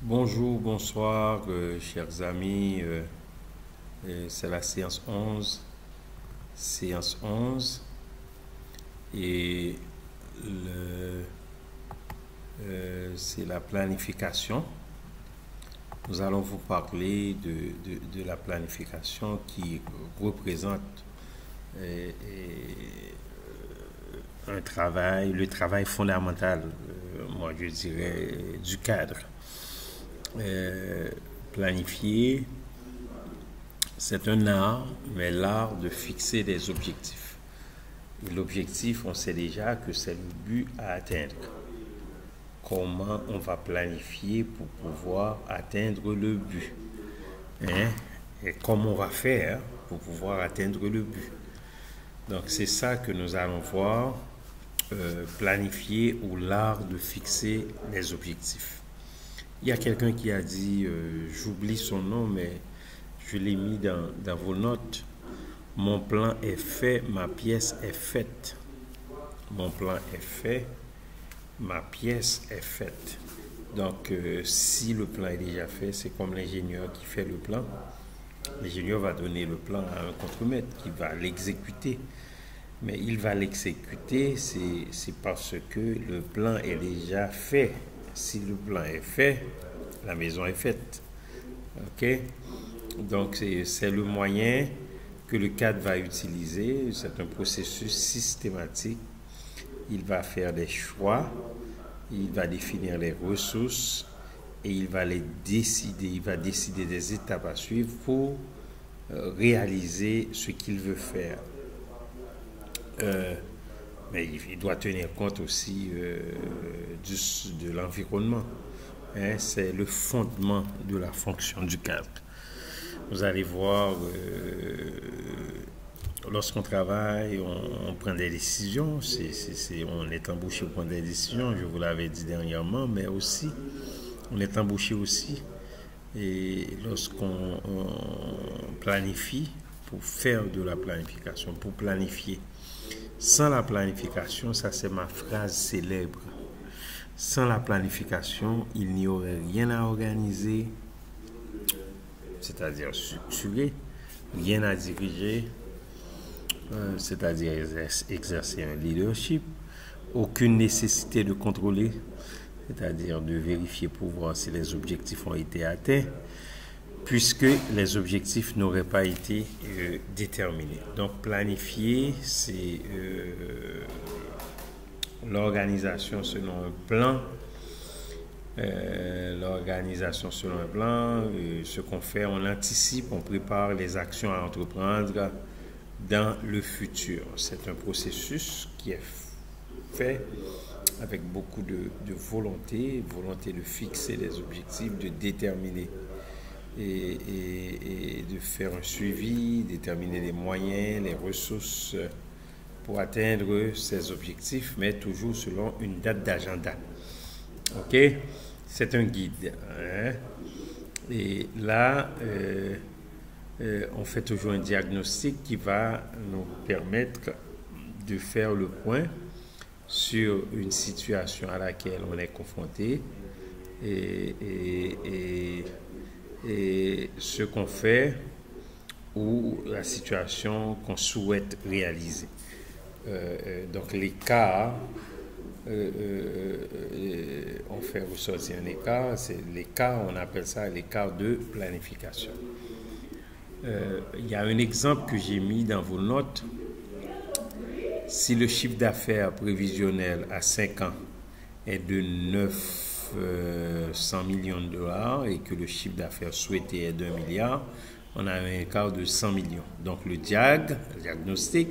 Bonjour, bonsoir, chers amis. C'est la séance 11 et c'est la planification. Nous allons vous parler de la planification qui représente euh, un travail, le travail fondamental, moi je dirais, du cadre. Euh, Planifier, c'est un art, mais l'art de fixer des objectifs. Et l'objectif, on sait déjà que c'est le but à atteindre. Comment on va planifier pour pouvoir atteindre le but, hein? Et comment on va faire pour pouvoir atteindre le but. Donc c'est ça que nous allons voir, planifier ou l'art de fixer les objectifs. Il y a quelqu'un qui a dit, j'oublie son nom, mais je l'ai mis dans vos notes. Mon plan est fait, ma pièce est faite. Mon plan est fait, ma pièce est faite. Donc, si le plan est déjà fait, c'est comme l'ingénieur qui fait le plan. L'ingénieur va donner le plan à un contremaître qui va l'exécuter. Mais il va l'exécuter, c'est parce que le plan est déjà fait. Si le plan est fait, la maison est faite. OK? Donc, c'est le moyen que le cadre va utiliser. C'est un processus systématique. Il va faire des choix, il va définir les ressources et il va les décider. Il va décider des étapes à suivre pour réaliser ce qu'il veut faire. Mais il doit tenir compte aussi de l'environnement. Hein, c'est le fondement de la fonction du cadre. Vous allez voir, lorsqu'on travaille, on prend des décisions. On est embauché pour prendre des décisions, je vous l'avais dit dernièrement, mais aussi, on est embauché aussi. Et lorsqu'on planifie, pour faire de la planification, pour planifier. Sans la planification, ça c'est ma phrase célèbre. Sans la planification, il n'y aurait rien à organiser, c'est-à-dire structurer, rien à diriger, c'est-à-dire exercer un leadership, aucune nécessité de contrôler, c'est-à-dire de vérifier pour voir si les objectifs ont été atteints, puisque les objectifs n'auraient pas été déterminés. Donc planifier, c'est l'organisation selon un plan. L'organisation selon un plan, ce qu'on fait, on anticipe, on prépare les actions à entreprendre dans le futur. C'est un processus qui est fait avec beaucoup de volonté de fixer des objectifs, de déterminer et de faire un suivi, déterminer les moyens, les ressources pour atteindre ces objectifs, mais toujours selon une date d'agenda. OK? C'est un guide. Hein? Et là, on fait toujours un diagnostic qui va nous permettre de faire le point sur une situation à laquelle on est confronté et ce qu'on fait ou la situation qu'on souhaite réaliser. Donc l'écart, on fait ressortir un écart, c'est l'écart, on appelle ça l'écart de planification. Il y a un exemple que j'ai mis dans vos notes. Si le chiffre d'affaires prévisionnel à 5 ans est de 900 millions de dollars et que le chiffre d'affaires souhaité est d'1 milliard, on a un écart de 100 millions. Donc le diagnostic,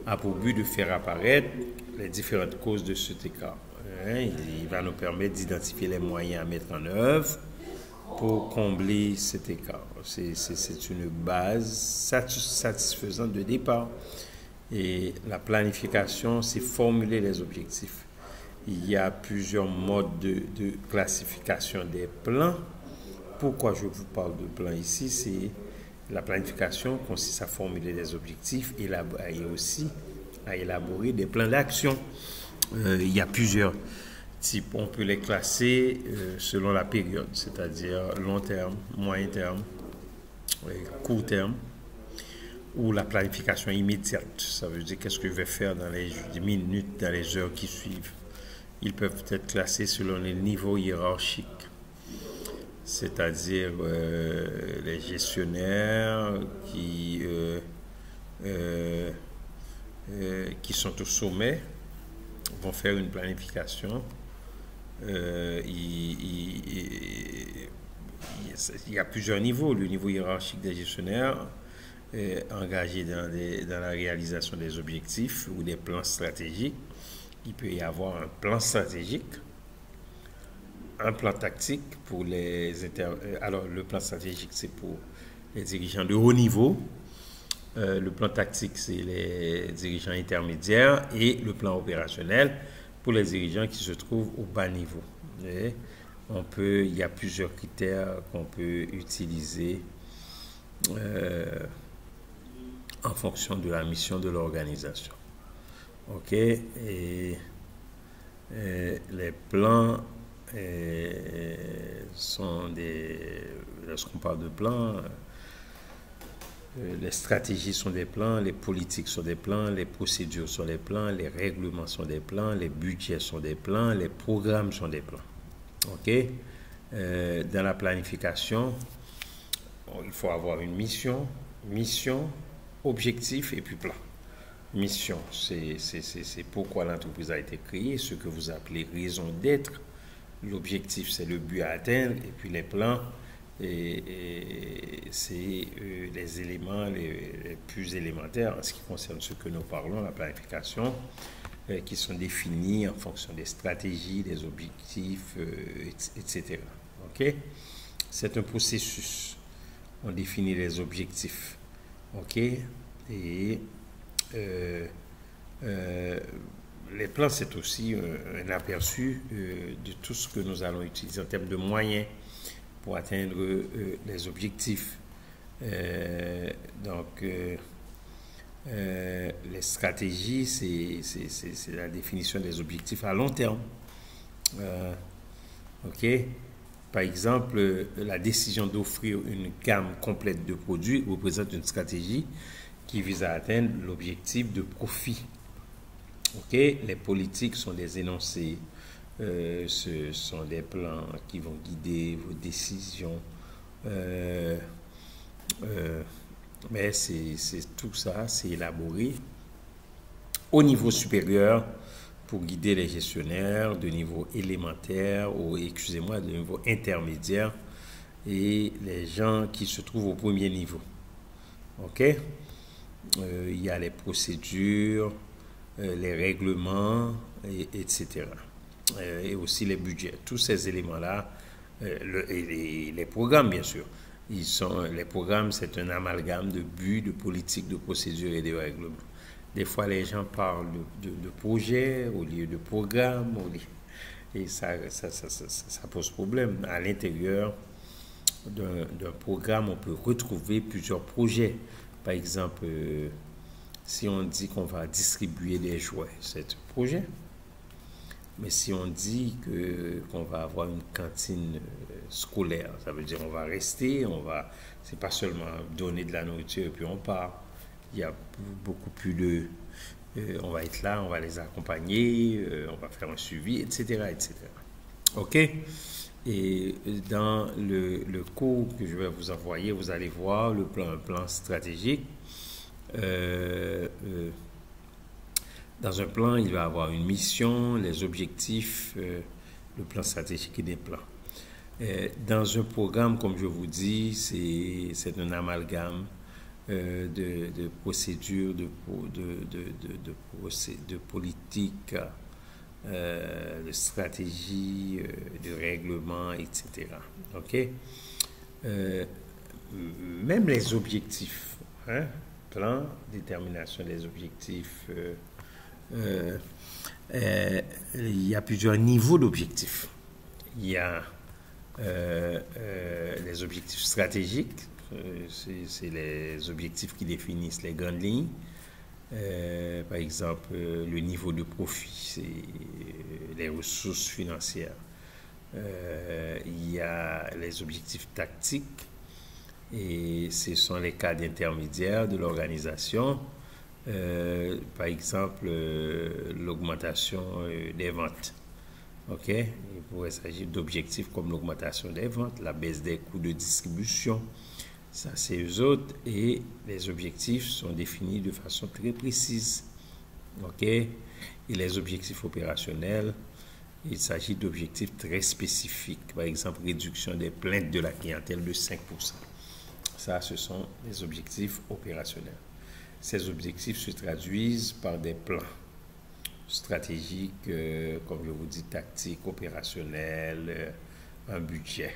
a pour but de faire apparaître les différentes causes de cet écart. Il va nous permettre d'identifier les moyens à mettre en œuvre pour combler cet écart. C'est une base satisfaisante de départ. Et la planification, c'est formuler les objectifs. Il y a plusieurs modes de classification des plans. Pourquoi je vous parle de plan ici? C'est la planification consiste à formuler des objectifs et aussi à élaborer des plans d'action. Il y a plusieurs type. On peut les classer selon la période, c'est-à-dire long terme, moyen terme, court terme, ou la planification immédiate. Ça veut dire qu'est-ce que je vais faire dans les minutes, dans les heures qui suivent. Ils peuvent être classés selon les niveaux hiérarchiques, c'est-à-dire les gestionnaires qui sont au sommet vont faire une planification. Il y a plusieurs niveaux. Le niveau hiérarchique des gestionnaires engagés dans la réalisation des objectifs ou des plans stratégiques. Il peut y avoir un plan stratégique, un plan tactique pour alors le plan stratégique c'est pour les dirigeants de haut niveau, le plan tactique c'est les dirigeants intermédiaires et le plan opérationnel pour les dirigeants qui se trouvent au bas niveau. Et il y a plusieurs critères qu'on peut utiliser en fonction de la mission de l'organisation. OK, et les plans sont lorsqu'on parle de plans, les stratégies sont des plans, les politiques sont des plans, les procédures sont des plans, les règlements sont des plans, les budgets sont des plans, les programmes sont des plans. OK, dans la planification, il faut avoir une mission, objectif et puis plan. Mission, c'est pourquoi l'entreprise a été créée, ce que vous appelez raison d'être. L'objectif, c'est le but à atteindre. Et puis les plans, c'est les éléments les plus élémentaires en ce qui concerne ce que nous parlons, la planification, qui sont définis en fonction des stratégies, des objectifs, etc. OK? C'est un processus. On définit les objectifs. OK? Et les plans, c'est aussi un aperçu de tout ce que nous allons utiliser en termes de moyens pour atteindre les objectifs. Donc, les stratégies, c'est la définition des objectifs à long terme. OK? Par exemple, la décision d'offrir une gamme complète de produits représente une stratégie qui vise à atteindre l'objectif de profit. OK? Les politiques sont des énoncés, ce sont des plans qui vont guider vos décisions. Mais tout ça, c'est élaboré au niveau supérieur pour guider les gestionnaires de niveau élémentaire ou, de niveau intermédiaire et les gens qui se trouvent au premier niveau. OK? Il y a les procédures, les règlements, etc. Et aussi les budgets. Tous ces éléments-là, et les programmes, bien sûr. Les programmes, c'est un amalgame de buts, de politiques, de procédures et de règlements. Des fois, les gens parlent de projets au lieu de programmes, et ça pose problème. À l'intérieur d'un programme, on peut retrouver plusieurs projets. Par exemple, si on dit qu'on va distribuer des jouets, c'est un projet. Mais si on dit qu'on va avoir une cantine scolaire, ça veut dire qu'on va rester, c'est pas seulement donner de la nourriture et puis on part. Il y a beaucoup plus de... on va être là, on va les accompagner, on va faire un suivi, etc. etc. OK? Et dans le cours que je vais vous envoyer, vous allez voir un plan stratégique. Dans un plan, il va y avoir une mission, les objectifs, le plan stratégique et des plans. Dans un programme, comme je vous dis, c'est un amalgame de procédures, de politiques, de stratégies, de règlements, etc. OK? Même les objectifs, plan, détermination des objectifs, il y a plusieurs niveaux d'objectifs. Il y a les objectifs stratégiques, c'est les objectifs qui définissent les grandes lignes. Par exemple, le niveau de profit, c'est les ressources financières. Il y a les objectifs tactiques et ce sont les cadres intermédiaires de l'organisation. Par exemple, l'augmentation des ventes. Ok, il pourrait s'agir d'objectifs comme l'augmentation des ventes, la baisse des coûts de distribution. Ça, c'est eux autres. Et les objectifs sont définis de façon très précise. Ok, et les objectifs opérationnels, il s'agit d'objectifs très spécifiques. Par exemple, réduction des plaintes de la clientèle de 5%. Ça, ce sont les objectifs opérationnels. Ces objectifs se traduisent par des plans stratégiques, comme je vous dis, tactiques, opérationnels, un budget.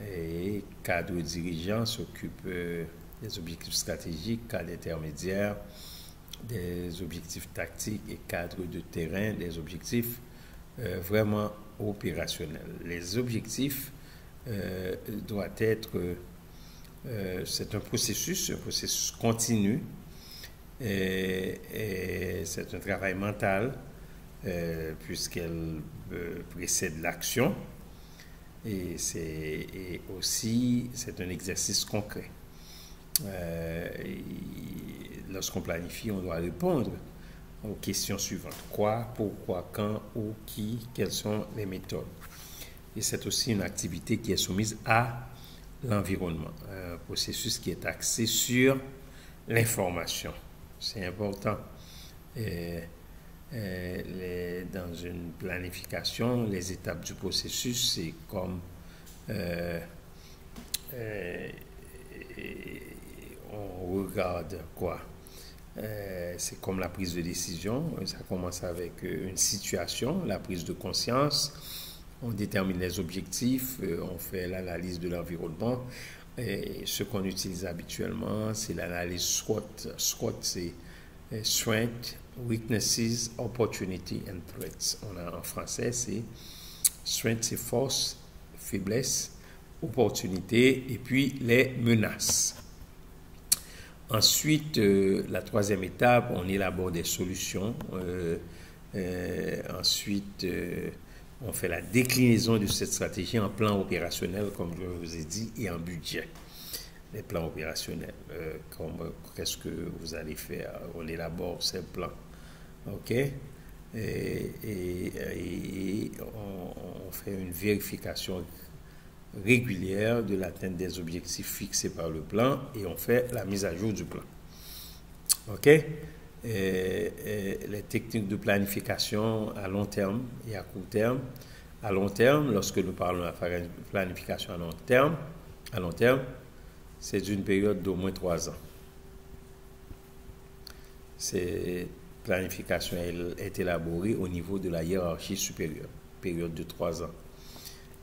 Et cadre dirigeant s'occupe des objectifs stratégiques, cadre intermédiaire, des objectifs tactiques et cadre de terrain, des objectifs vraiment opérationnels. Les objectifs doivent être, c'est un processus continu. Et c'est un travail mental puisqu'elle précède l'action et aussi c'est un exercice concret. Lorsqu'on planifie, on doit répondre aux questions suivantes: quoi, pourquoi, quand, où, qui, quelles sont les méthodes. Et c'est aussi une activité qui est soumise à l'environnement, un processus qui est axé sur l'information. C'est important. Dans une planification, les étapes du processus, c'est comme on regarde quoi? C'est comme la prise de décision. Ça commence avec une situation, la prise de conscience. On détermine les objectifs, on fait l'analyse de l'environnement. Et ce qu'on utilise habituellement, c'est l'analyse SWOT. SWOT, c'est Strength, Weaknesses, Opportunity and Threats. En français, c'est Strength, c'est force, faiblesse, opportunité et puis les menaces. Ensuite, la troisième étape, on élabore des solutions. Ensuite, on fait la déclinaison de cette stratégie en plan opérationnel, comme je vous ai dit, et en budget. Les plans opérationnels, qu'est-ce que vous allez faire? On élabore ces plans. OK? Et on fait une vérification régulière de l'atteinte des objectifs fixés par le plan et on fait la mise à jour du plan. OK? Les techniques de planification à long terme et à court terme. À long terme, lorsque nous parlons de planification à long terme, c'est d'une période d'au moins 3 ans. Cette planification est élaborée au niveau de la hiérarchie supérieure, période de 3 ans.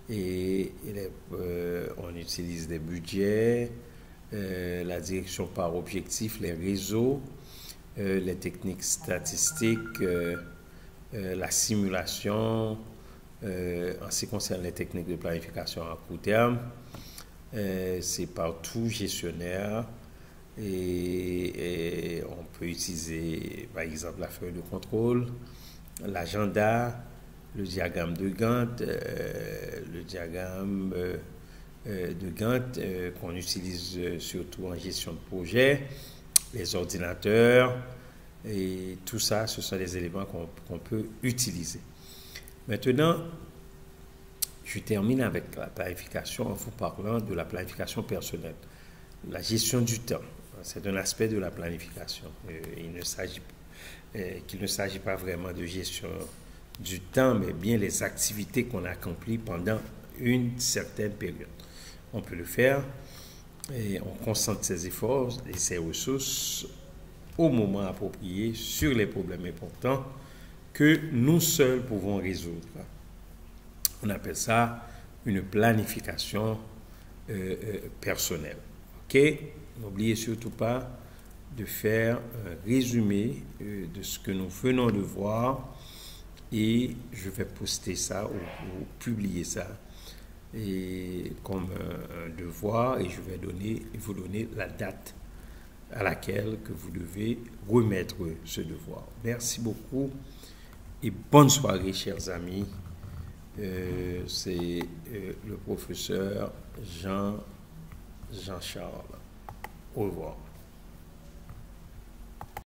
Et on utilise des budgets, la direction par objectif, les réseaux, les techniques statistiques, la simulation, en ce qui concerne les techniques de planification à court terme, c'est par tout gestionnaire et on peut utiliser par exemple la feuille de contrôle, l'agenda, le diagramme de Gantt, qu'on utilise surtout en gestion de projet, les ordinateurs, et tout ça, ce sont des éléments qu'on peut utiliser. Maintenant, je termine avec la planification en vous parlant de la planification personnelle. La gestion du temps, c'est un aspect de la planification. Il ne s'agit pas vraiment de gestion du temps, mais bien les activités qu'on accomplit pendant une certaine période. On peut le faire et on concentre ses efforts et ses ressources au moment approprié sur les problèmes importants que nous seuls pouvons résoudre. On appelle ça une planification personnelle. OK? N'oubliez surtout pas de faire un résumé de ce que nous venons de voir et je vais poster ça ou publier ça et comme un devoir et je vais vous donner la date à laquelle que vous devez remettre ce devoir. Merci beaucoup et bonne soirée, chers amis. C'est le professeur Jean-Charles. Au revoir.